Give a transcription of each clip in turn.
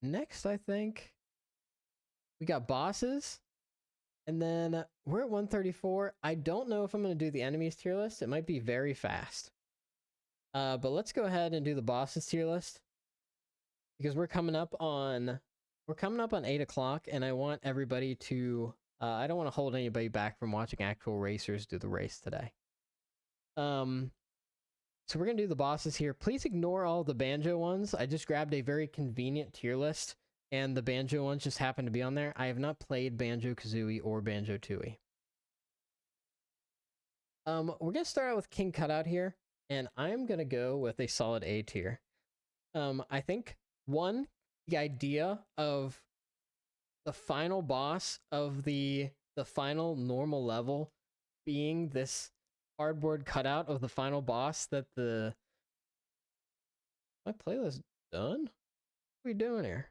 next, I think we got bosses. And then we're at 134. I don't know if I'm going to do the enemies tier list. It might be very fast. But let's go ahead and do the bosses tier list. Because we're coming up on 8 o'clock, and I want everybody to I don't want to hold anybody back from watching actual racers do the race today. So we're gonna do the bosses here. Please ignore all the banjo ones. I just grabbed a very convenient tier list, and the banjo ones just happen to be on there. I have not played Banjo-Kazooie or Banjo-Tooie. We're gonna start out with King Cutout here, and I'm gonna go with a solid A tier. I think the idea of the final boss of the final normal level being this cardboard cutout of the final boss that my playlist done? What are we doing here?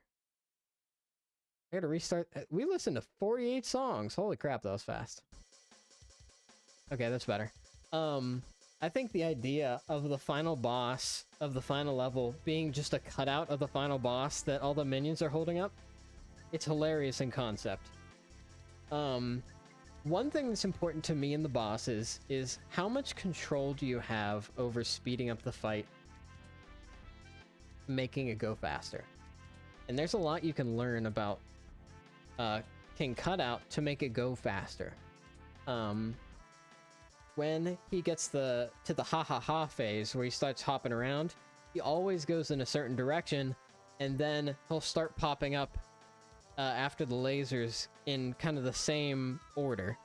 I gotta restart. We listened to 48 songs. Holy crap, that was fast. Okay, that's better. I think the idea of the final boss of the final level being just a cutout of the final boss that all the minions are holding up, it's hilarious in concept. One thing that's important to me in the bosses is how much control do you have over speeding up the fight, making it go faster. And there's a lot you can learn about King Cutout to make it go faster. When he gets to the ha phase where he starts hopping around, he always goes in a certain direction, and then he'll start popping up after the lasers in kind of the same order.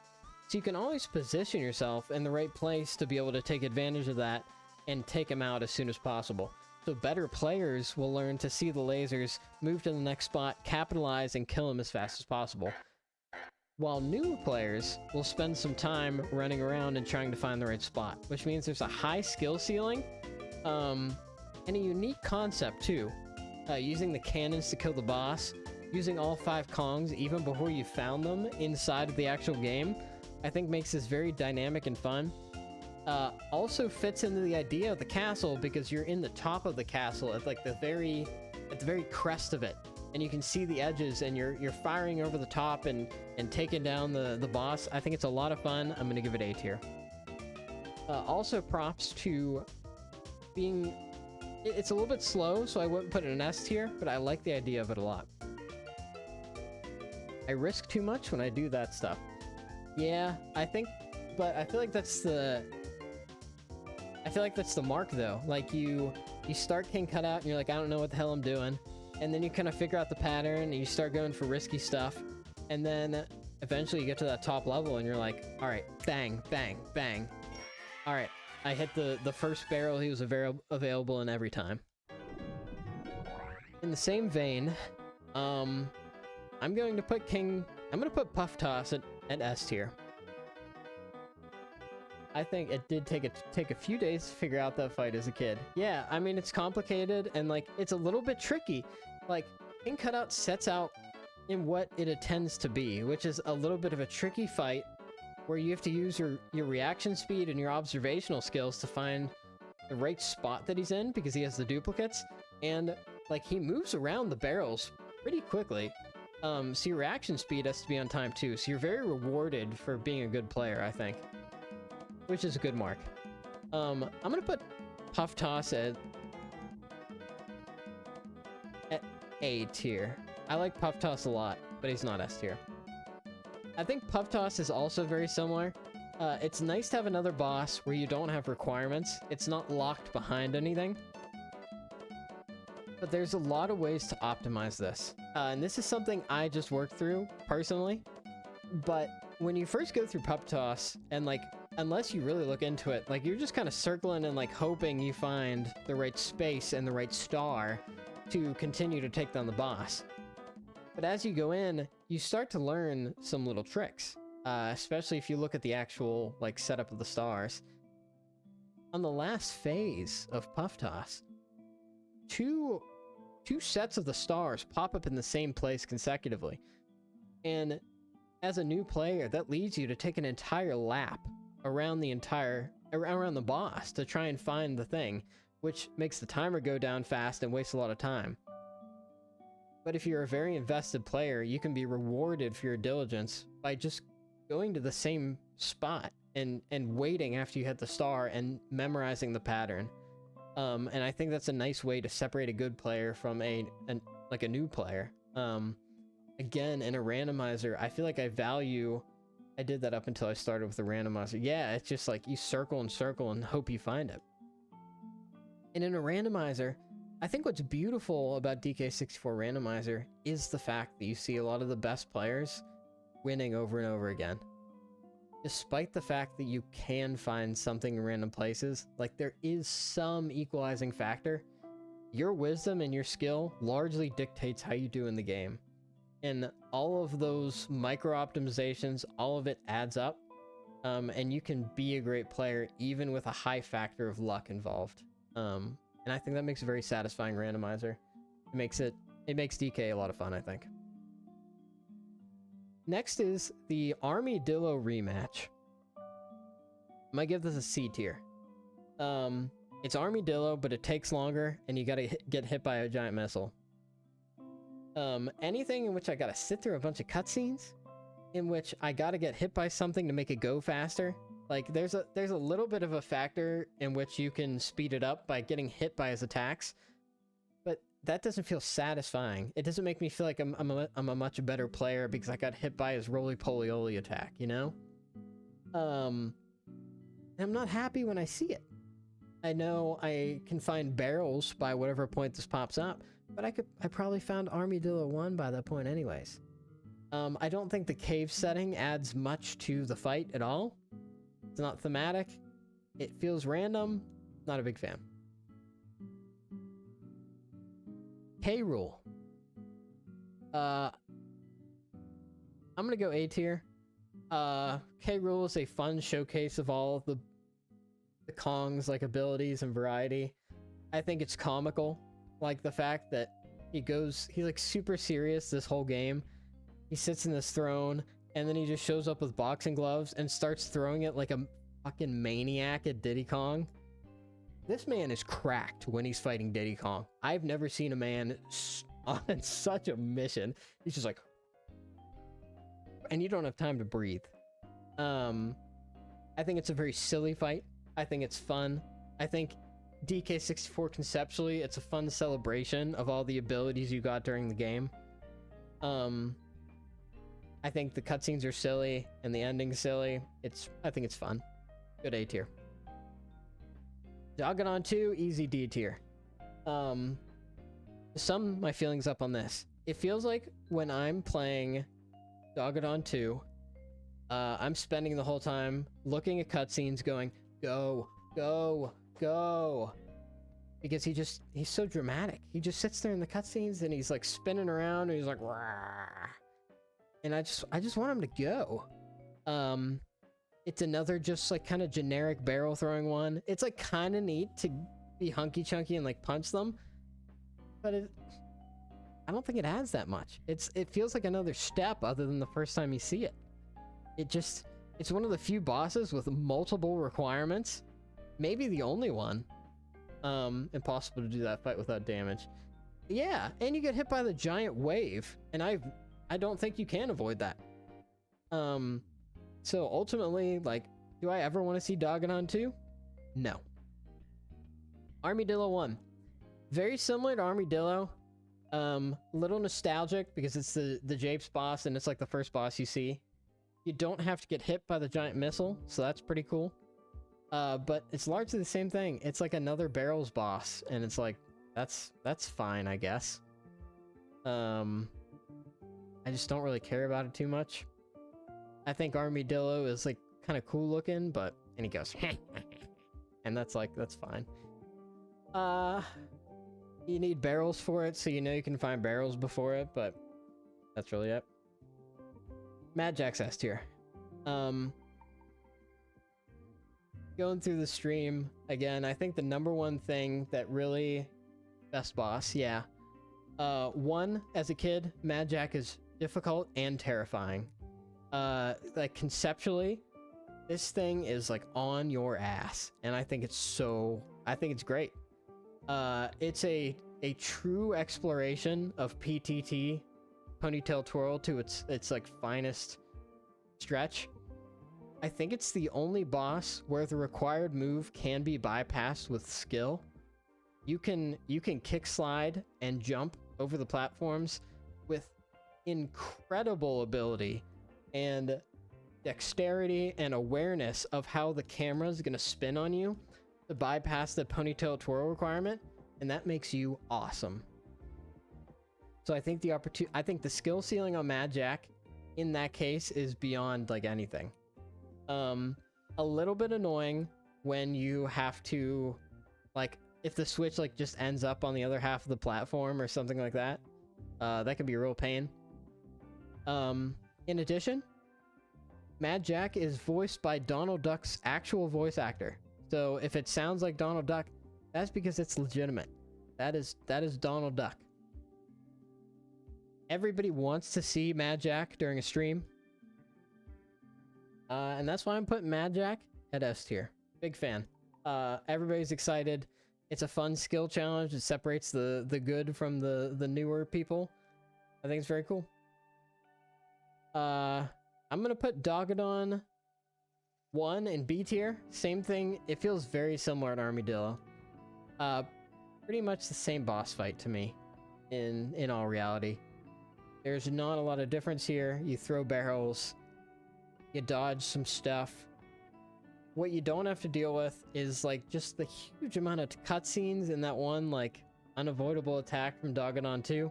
So you can always position yourself in the right place to be able to take advantage of that and take him out as soon as possible. So better players will learn to see the lasers, move to the next spot, capitalize, and kill him as fast as possible. While new players will spend some time running around and trying to find the right spot, which means there's a high skill ceiling, and a unique concept too. Using the cannons to kill the boss, using all 5 Kongs even before you found them inside of the actual game, I think makes this very dynamic and fun. Also fits into the idea of the castle because you're in the top of the castle at like the very crest of it, and you can see the edges, and you're firing over the top and taking down the boss. I think it's a lot of fun. I'm gonna give it A tier. Also props to being... It's a little bit slow, so I wouldn't put it in S tier, but I like the idea of it a lot. I risk too much when I do that stuff. Yeah, but I feel like that's the mark though. Like you start King Cutout and you're like, I don't know what the hell I'm doing. And then you kind of figure out the pattern and you start going for risky stuff. And then eventually you get to that top level and you're like, all right, bang, bang, bang. All right, I hit the first barrel he was available in every time. In the same vein, I'm going to put Puff Toss at S tier. I think it did take a few days to figure out that fight as a kid. Yeah, I mean, it's complicated and like it's a little bit tricky. Like King Cutout sets out in what it intends to be, which is a little bit of a tricky fight where you have to use your reaction speed and your observational skills to find the right spot that he's in because he has the duplicates, and like he moves around the barrels pretty quickly. So your reaction speed has to be on time too. So you're very rewarded for being a good player, I think. Which is a good mark. I'm gonna put Puff Toss at A tier. I like Puff Toss a lot, but he's not S tier. I think Puff Toss is also very similar. It's nice to have another boss where you don't have requirements. It's not locked behind anything. But there's a lot of ways to optimize this. And this is something I just worked through, personally. But when you first go through Puff Toss, and like, unless you really look into it, like you're just kind of circling and like hoping you find the right space and the right star to continue to take down the boss. But as you go in, you start to learn some little tricks, especially if you look at the actual like setup of the stars. On the last phase of Puff Toss, two sets of the stars pop up in the same place consecutively. And as a new player, that leads you to take an entire lap around the boss to try and find the thing, which makes the timer go down fast and wastes a lot of time. But if you're a very invested player, you can be rewarded for your diligence by just going to the same spot and waiting after you hit the star and memorizing the pattern. And I think that's a nice way to separate a good player from a new player. Again, in a randomizer, I feel like I did that up until I started with the randomizer. Yeah, it's just like you circle and circle and hope you find it. And in a randomizer, I think what's beautiful about DK64 randomizer is the fact that you see a lot of the best players winning over and over again. Despite the fact that you can find something in random places, like there is some equalizing factor, your wisdom and your skill largely dictates how you do in the game. And all of those micro optimizations, all of it adds up, and you can be a great player even with a high factor of luck involved. And I think that makes a very satisfying randomizer. It makes DK a lot of fun, I think. Next is the Armadillo rematch. I might give this a C tier. It's Armadillo, but it takes longer, and you gotta get hit by a giant missile. Anything in which I gotta sit through a bunch of cutscenes, in which I gotta get hit by something to make it go faster. Like, there's a little bit of a factor in which you can speed it up by getting hit by his attacks, but that doesn't feel satisfying. It doesn't make me feel like I'm a much better player because I got hit by his roly-poly-oly attack, you know? I'm not happy when I see it. I know I can find barrels by whatever point this pops up, but I probably found Armadillo 1 by that point anyways. I don't think the cave setting adds much to the fight at all. It's not thematic. It feels random. Not a big fan. K-Rool. I'm gonna go A tier. K-Rool is a fun showcase of all the Kong's like abilities and variety. I think it's comical, like the fact that he's like super serious this whole game. He sits in this throne and then he just shows up with boxing gloves and starts throwing it like a fucking maniac at Diddy Kong. This man is cracked when he's fighting Diddy Kong. I've never seen a man on such a mission. He's just like, and you don't have time to breathe. I think it's a very silly fight. I think it's fun. I think DK64 conceptually, it's a fun celebration of all the abilities you got during the game. I think the cutscenes are silly and the ending's silly. I think it's fun. Good A tier. Dogadon 2, easy D tier. To sum my feelings up on this, it feels like when I'm playing Dogadon 2, I'm spending the whole time looking at cutscenes going, go, go, go. Because he's so dramatic. He just sits there in the cutscenes and he's like spinning around and he's like, Wah. And I just want him to go. It's another just like kind of generic barrel throwing one. It's like kind of neat to be hunky chunky and like punch them, but I don't think it adds that much. It feels like another step other than the first time you see it. It's one of the few bosses with multiple requirements, maybe the only one. Impossible to do that fight without damage. Yeah, and you get hit by the giant wave, and I don't think you can avoid that. So ultimately, like, do I ever want to see Dogadon 2? No. Armadillo 1. Very similar to Armadillo. Little nostalgic because it's the Japes boss and it's like the first boss you see. You don't have to get hit by the giant missile, so that's pretty cool. But it's largely the same thing. It's like another barrels boss, and it's like, that's fine, I guess. I just don't really care about it too much. I think Armadillo is like kind of cool looking, and he goes, and that's fine. You need barrels for it, so you know you can find barrels before it, but that's really it. Mad Jack's S tier. Going through the stream again, I think the number one thing that really best boss, yeah. One, as a kid, Mad Jack is difficult and terrifying. Like conceptually, this thing is like on your ass, and I think it's great. It's a a true exploration of PTT, Ponytail Twirl, to its like finest stretch. I think it's the only boss where the required move can be bypassed with skill. You can kick slide and jump over the platforms with incredible ability and dexterity and awareness of how the camera is going to spin on you to bypass the Ponytail Twirl requirement, and that makes you awesome. So I think the skill ceiling on Mad Jack in that case is beyond like anything. A little bit annoying when you have to, like, if the switch like just ends up on the other half of the platform or something like that. That can be a real pain. In addition, Mad Jack is voiced by Donald Duck's actual voice actor. So if it sounds like Donald Duck, that's because it's legitimate. That is Donald Duck. Everybody wants to see Mad Jack during a stream. And that's why I'm putting Mad Jack at S tier. Big fan. Everybody's excited. It's a fun skill challenge. It separates the good from the newer people. I think it's very cool. I'm gonna put Dogadon 1 in B tier. Same thing. It feels very similar to Armadillo. Pretty much the same boss fight to me, in all reality. There's not a lot of difference here. You throw barrels, you dodge some stuff. What you don't have to deal with is like just the huge amount of cutscenes in that one like unavoidable attack from Dogadon 2.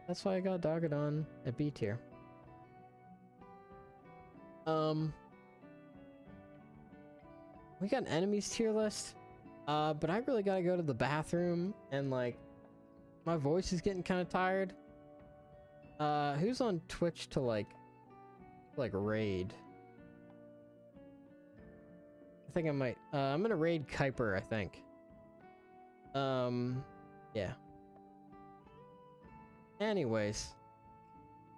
That's why I got Dogadon at B tier. We got an enemies tier list, but I really gotta go to the bathroom, and like my voice is getting kind of tired. Who's on Twitch to like raid? I think I might. I'm gonna raid Kuiper, I think. Yeah. Anyways,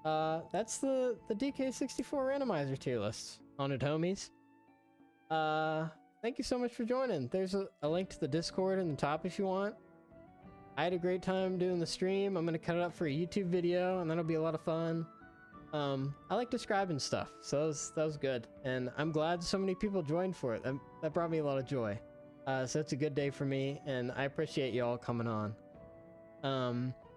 that's the DK64 randomizer tier list on it, homies. Thank you so much for joining. There's a link to the Discord in the top if you want. I had a great time doing the stream. I'm gonna cut it up for a YouTube video, and that'll be a lot of fun. I like describing stuff, so that was good, and I'm glad so many people joined for it. That brought me a lot of joy. So it's a good day for me, and I appreciate you all coming on.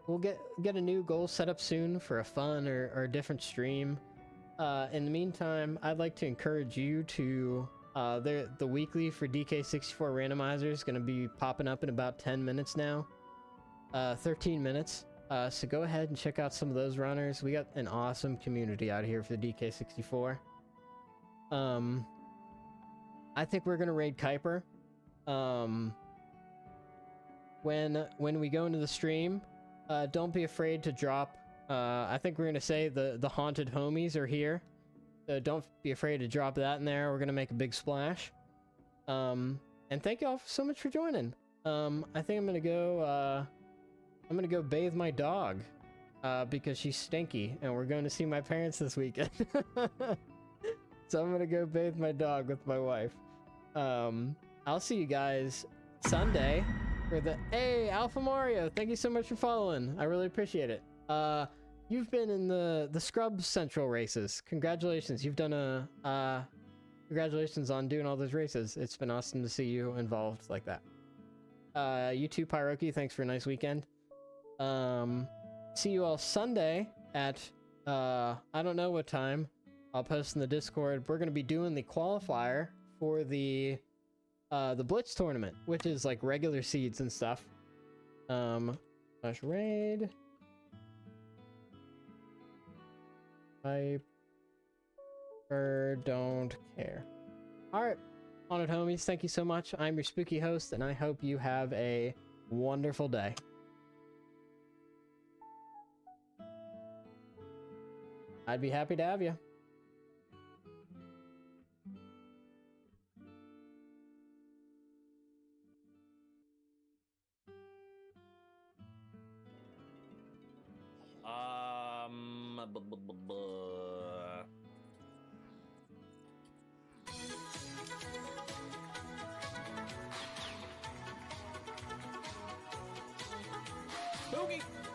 We'll get a new goal set up soon for a fun or a different stream. In the meantime, I'd like to encourage you to the weekly for DK64 randomizer is going to be popping up in about 10 minutes now. 13 minutes. So go ahead and check out some of those runners. We got an awesome community out here for the DK64. I think we're gonna raid Kuiper. When we go into the stream, don't be afraid to drop. I think we're gonna say the haunted homies are here. So don't be afraid to drop that in there. We're gonna make a big splash. And thank you all so much for joining. I think I'm gonna go bathe my dog because she's stinky, and we're going to see my parents this weekend. So I'm gonna go bathe my dog with my wife. I'll see you guys Sunday for the Alpha Mario. Thank you so much for following. I really appreciate it. You've been in the Scrub Central races. Congratulations. You've done congratulations on doing all those races. It's been awesome to see you involved like that. You too, Pyroki. Thanks for a nice weekend. See you all Sunday at I don't know what time. I'll post in the Discord. We're gonna be doing the qualifier for the Blitz tournament, which is like regular seeds and stuff. Slash raid. I don't care. Alright, Haunted Homies, thank you so much. I'm your spooky host, and I hope you have a wonderful day. I'd be happy to have you. bogey.